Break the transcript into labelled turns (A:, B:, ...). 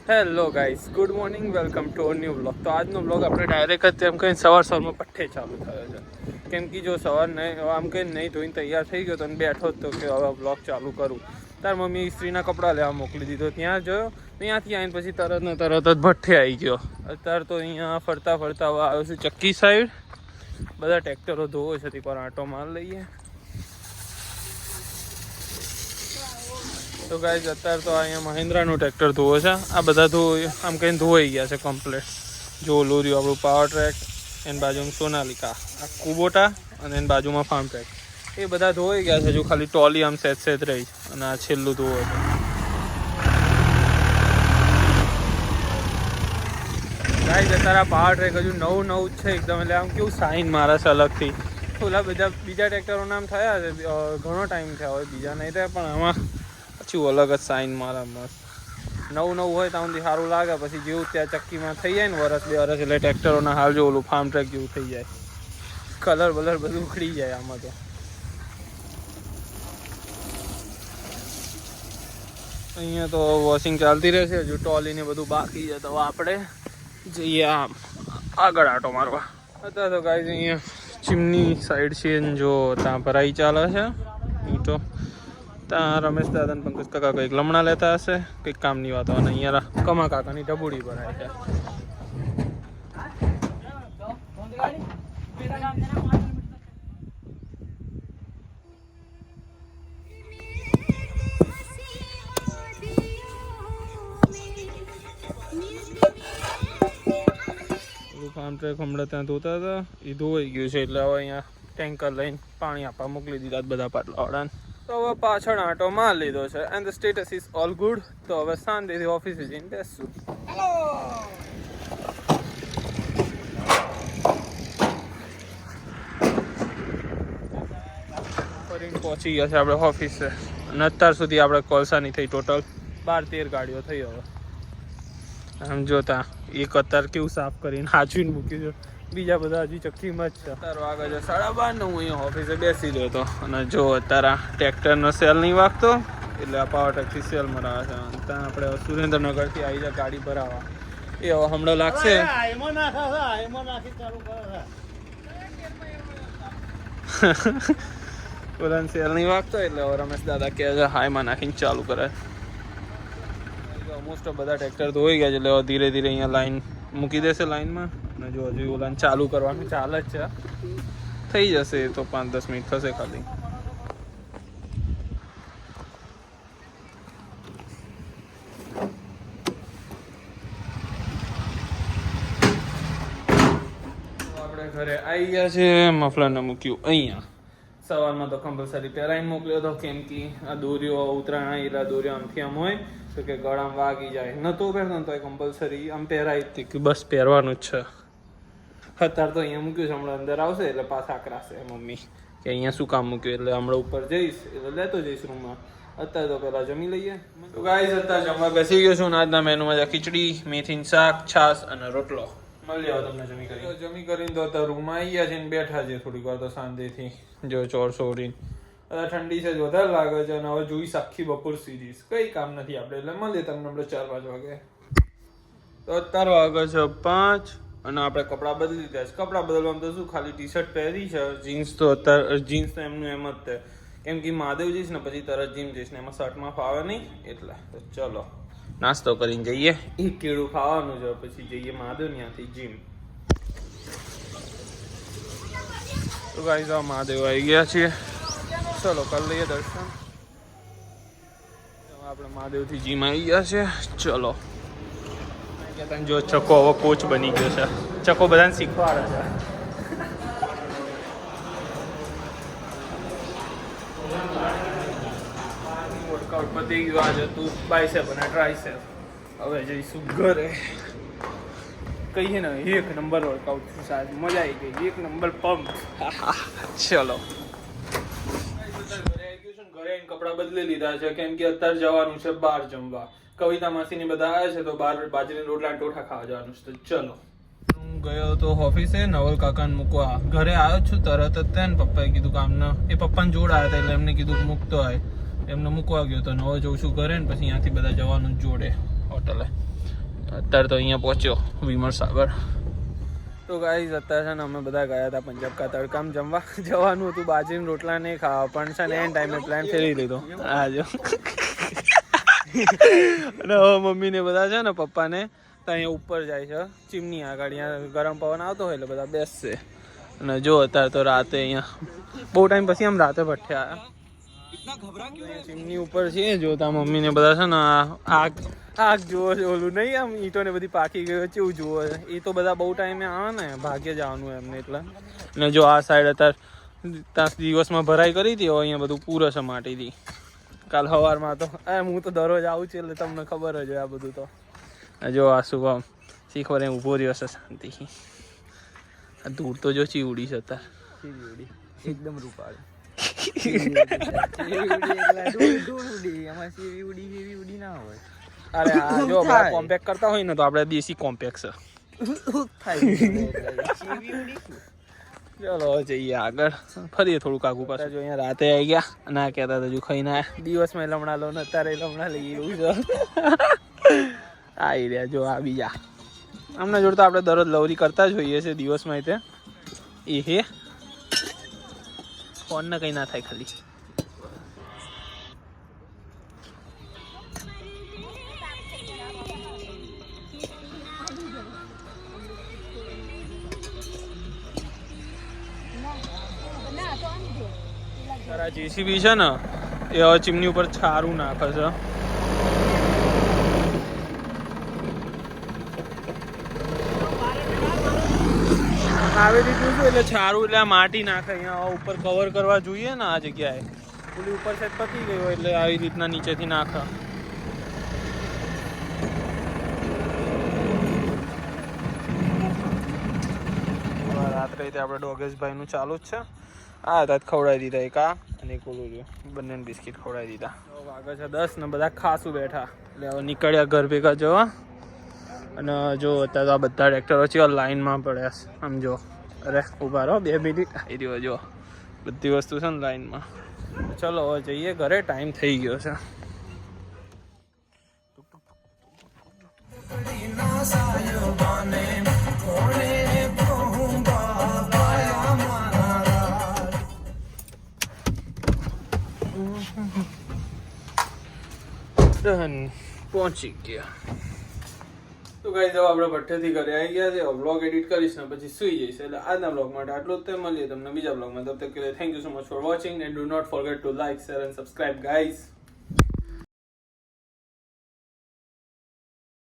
A: Hello guys, good morning, welcome to a new vlog. તો આજનો vlog આપણે direct જ એમ કહીને સવારમાં પઠ્ઠે ચાલુ થયો છે. કેમ કે જો સવાર નહીં આમ કહીને નહીં ધોઈને તૈયાર થઈ ગયો તો અને બેઠો જ તો કે હવે વ્લોગ ચાલુ કરું. તાર મમ્મી ઇસ્ત્રીના કપડાં લેવા મોકલી દીધો, ત્યાં જોયો. ત્યાંથી આવીને પછી તરત જ ભઠ્ઠે આવી ગયો. અત્યારે તો અહીંયા ફરતા ફરતા આવ્યો છું ચક્કી સાઈડ. બધા ટ્રેક્ટરો ધોવો છે, તે પર આંટો માર લઈએ. તો ગાઈઝ અત્યારે તો અહીંયા મહિન્દ્રાનું ટ્રેક્ટર ધોવો છે. આ બધા આમ કહીને ધોવાઈ ગયા છે કમ્પ્લીટ. જો ઓલું રહ્યું આપણું પાવર ટ્રેક, એની બાજુમાં સોનાલિકા, આ કુબોટા અને એની બાજુમાં ફાર્મ ટ્રેક, એ બધા ધોવાઈ ગયા છે. જો ખાલી ટોલી આમ સેજ રહી છે અને આ છેલ્લું ધોવો છે. ગાઈઝ અત્યારે આ પાવર ટ્રેક હજુ નવું જ છે એકદમ, એટલે આમ કેવું સાઇન મારે છે અલગથી. ઓલા બીજા ટ્રેક્ટરો નામ થયા છે, ઘણો ટાઈમ થયા હોય, બીજા નહીં થયા, પણ આમાં પાછું અલગ જ સાઇન મારા મસ્ત. નવું હોય ત્યાં સુધી સારું લાગે, પછી જેવું ત્યાં ચક્કીમાં થઈ જાય ને વરસ 2 વર્ષ એટલે ટ્રેક્ટરોના હાલ જો ઓલું ફાર્મ ટ્રેક જેવું થઈ જાય, કલર બધું ઉખડી જાય આમાં. તો અહીંયા તો વોશિંગ ચાલતી રહેશે, હજુ ટોલીને બધું બાકી છે. તો આપણે જઈએ આમ આગળ આટો મારવા. અત્યારે તો ગાઈઝ અહીંયા ચીમની સાઈડ છે, જો ત્યાં ભરાઈ ચાલે છે ઈંટો. ત્યાં રમેશ દાદા અને પંકજ કાકા કંઈક લમણા લેતા હશે, કંઈક કામની વાતો. અને અહીંયા કમા કાકાની ઢબુડી ભરાય છે. ફાર્મ ટ્રેક હમણાં ત્યાં ધોતા હતા, એ ધોવાઈ ગયું છે, એટલે હવે અહીંયા ટેન્કર લઈને પાણી આપવા મોકલી દીધા બધા પાટલાવાળાને. તો હવે પાછળ આંટો માર લીધો છે and the status is all good. તો હવે શાંતિથી ઓફિસે જઈને બેસશું. ફરીને પહોંચી ગયા છે આપણે ઓફિસે. અને અત્યાર સુધી આપણે કોલસાની થઈ ટોટલ 12-13 ગાડીઓ થઈ. હવે આમ જોતા એક અત્યારે કેવું સાફ કરીને હાચવીને મૂક્યું છે, બીજા બધા હજી ચક્કીમાં જ છે. અત્યારે વાગે છે 12:30 હું અહીંયા ઓફિસે બેસી રહ્યો હતો. અને જો અત્યારે ટ્રેક્ટરનો સેલ નહીં વાગતો, એટલે આ પાવર ટ્રેકથી સેલ મરાવે છે. ત્યાં આપણે સુરેન્દ્રનગરથી આવી જાય ગાડી ભરાવા, એ હવે હમણાં લાગશે. બધાને સેલ નહીં વાગતો, એટલે હવે રમેશ દાદા કહે છે હાઈમાં નાખીને ચાલુ કરે. મોસ્ટ ઓફ બધા ટ્રેક્ટર ધોઈ ગયા છે, એટલે ધીરે ધીરે અહીંયા લાઈન મૂકી દેશે લાઈનમાં. અને જો હજુ ઓલાને ચાલુ કરવાનું ચાલે જ છે, થઈ જશે તો 5-10 મિનિટ થશે ખાલી. આપણે ઘરે આવી ગયા છે. મફલરને મૂક્યું અહીંયા. સવારમાં તો કમ્પલસરી પહેરાઈને મોકલ્યો હતો, કેમ કે આ દોરીઓ ઉત્તરાયણ એટલે દોરીઓ આમથી આમ હોય તો કે ગળામાં વાગી જાય. નહોતો પહેરતો તો એ કમ્પલસરી આમ પહેરાવી હતી કે બસ પહેરવાનું જ છે. અત્યારે તો અહીંયા મૂક્યું છે, હમણાં અંદર આવશે એટલે પાછા આકરાશે મમ્મી કે અહીંયા શું કામ મૂક્યું. એટલે હમણાં ઉપર જઈશ એટલે લેતો જઈશ રૂમમાં. અત્યારે તો પહેલાં જમી લઈએ. તો ગાઈસ અત્યારે જમવા બેસી ગયો છું. આજના મેનુમાં ખીચડી, મેથીનું શાક, છાશ અને રોટલો. મળી આવો તમને જમી કરીને. તો અત્યારે રૂમમાં આવી ગયા છે ને બેઠા છે થોડીક વાર તો શાંતિથી. જો ચોર સોરીને ઠંડી છે, વધારે લાગે છે. અને હવે જોઈશ આખી બપોર સિરીઝ. કઈ કામ નથી આપણે, એટલે મળીએ તમને આપણે 4-5 વાગે. તો અત્યારે વાગે છે 5 અને આપણે કપડાં બદલી લીધા છે. કપડાં બદલવામાં તો શું, ખાલી ટી-શર્ટ પહેરી છે. જીન્સ તો અત્યારે જીન્સ તો એમનું એમ જ છે, કેમ કે મહાદેવ જઈશ ને પછી તરત જીમ જઈશ ને એમાં શર્ટમાં ફાવે નહીં. એટલે તો ચલો નાસ્તો કરીને જઈએ. એક કેળું ખાવાનું છે, પછી જઈએ મહાદેવ ત્યાંથી જીમ. તો ગાઈસ આ મહાદેવ આવી ગયા છીએ, ચલો કરી લઈએ દર્શન. આપણે મહાદેવથી જીમ આવી ગયા છે. ચલો જો ચકો હવે કોચ બની ગયો છે. ચકો બધાને શીખવાડે છે. વર્કઆઉટ પતી ગયું. આજે તું બાયસેપ અને ટ્રાયસેપ. હવે જઈશું ઘરે. કહીએ ને 1 નંબર વર્કઆઉટ છે સાહેબ, મજા આવી ગઈ. 1 નંબર પંપ. ચલો ઘરે કપડાં બદલી લીધા છે, કેમ કે અત્યારે જવાનું છે બહાર જમવા. કવિતા માસીની બધા આવ્યા છે, તો બહાર બાજરીના રોટલા ટોઠા ખાવા જવાનું છે. તો ચલો હું ગયો તો ઓફિસે નવલ કાકાને મૂકવા. ઘરે આવ્યો છું તરત જ ત્યાં પપ્પાએ કીધું કામના, એ પપ્પાને જોડ આવ્યા હતા એટલે એમને કીધું મૂકતો આવે. એમને મૂકવા ગયો તો નવો જઉં છું ઘરે ને પછી અહીંયાથી બધા જવાનું જોડે હોટલે. અત્યારે તો અહીંયા પહોંચ્યો વિમર સાગર. તો ગાઈઝ અત્યારે છે ને અમે બધા ગયા હતા પંજાબ કા તડકામાં જમવા. જવાનું હતું બાજરીના રોટલા નહીં ખાવા, પણ છે ને એન ટાઈમે પ્લાન ફેરવી લીધો. આ જો અને હવે મમ્મીને બધા છે ને પપ્પાને તો અહીંયા ઉપર જાય છે ચીમની આગળ, અહીંયા ગરમ પવન આવતો હોય એટલે બધા બેસશે. અને જો અત્યારે તો રાતે અહીંયા બહુ ટાઈમ પછી આમ રાતે ભઠ્ઠે આવ્યા ચીમની ઉપર છીએ. જોતા મમ્મીને બધા છે ને આગ આગ જુઓ છે, ઓલું નહીં આમ ઈંટોને બધી પાકી ગયો કેવું જુઓ છે. એ તો બધા બહુ ટાઈમે આવે ને, ભાગ્ય જવાનું એમને એટલે. અને જો આ સાઈડ અત્યારે ત્યાં દિવસમાં ભરાઈ કરી હતી, હવે અહીંયા બધું પૂરસ છે માટીથી. કાલ સવારમાં તો હું તો દરરોજ આવું છું એટલે તમને ખબર જ હોય આ બધું. તો જો આ શુભમ શીખવાડે ઊભો રહ્યો છે શાંતિ. આ દૂર તો જો ચીવડી છે અત્યારે એકદમ રૂપાળી. અરે હા જો કોમ્પેક્ટ કરતા હોય ને તો આપણે દેશી કોમ્પેક્ટ છે. ચલો જઈએ આગળ, ફરીએ થોડુંક આગું પાછું. જો અહીંયા રાતે આવી ગયા અને આ કહેતા હતા હજુ ખાઈને આવ્યા. દિવસમાં લમણા લો ને અત્યારે લમણા લઈએ એવું છે. આવી રહ્યા જો આ બીજા. આમના જોડે તો આપણે દરરોજ લવરી કરતા જ હોઈએ છીએ દિવસમાં. તે એ હે ફોનને કંઈ ના થાય ખાલી. તારા જેસીબી છે ને એ હવે ચીમની ઉપર છારું નાખે છે. આવી રીતનું શું એટલે છારું એટલે આ માટી નાખે અહીંયા ઉપર કવર કરવા જોઈએ ને આ જગ્યાએ. પેલી ઉપર સાઈડ પતી ગઈ હોય એટલે આવી રીતના નીચેથી નાખે. રાત્રે આપણે ડોગેશભાઈનું ચાલુ જ છે. હા હતા ખવડાવી દીધા એક આ અને એક ઓલું રહ્યું, બંનેને બિસ્કિટ ખવડાવી દીધા. વાગે છે 10 ને બધા ખાસું બેઠા એટલે હવે નીકળ્યા ઘર ભેગા જવા. અને જો અત્યારે તો આ બધા ટ્રેક્ટરો છે લાઈનમાં પડ્યા છે. આમ જો અરે ઊભા રહો 2 મિનિટ આવી રહ્યો. જો બધી વસ્તુ છે ને લાઈનમાં. ચલો હવે જઈએ ઘરે, ટાઈમ થઈ ગયો છે. પહોંચી ગયા. તો ગાઈસ હવે આપણે ભઠ્ઠેથી ઘરે આવી ગયા છે. વ્લોગ એડિટ કરીશ ને પછી સુઈ જઈશ. એટલે આજના વ્લોગ માટે આટલું જ. મળીએ તમને બીજા વ્લોગમાં. તબ તક કે લીએ thank you so much for watching and do not forget to like, share and subscribe guys.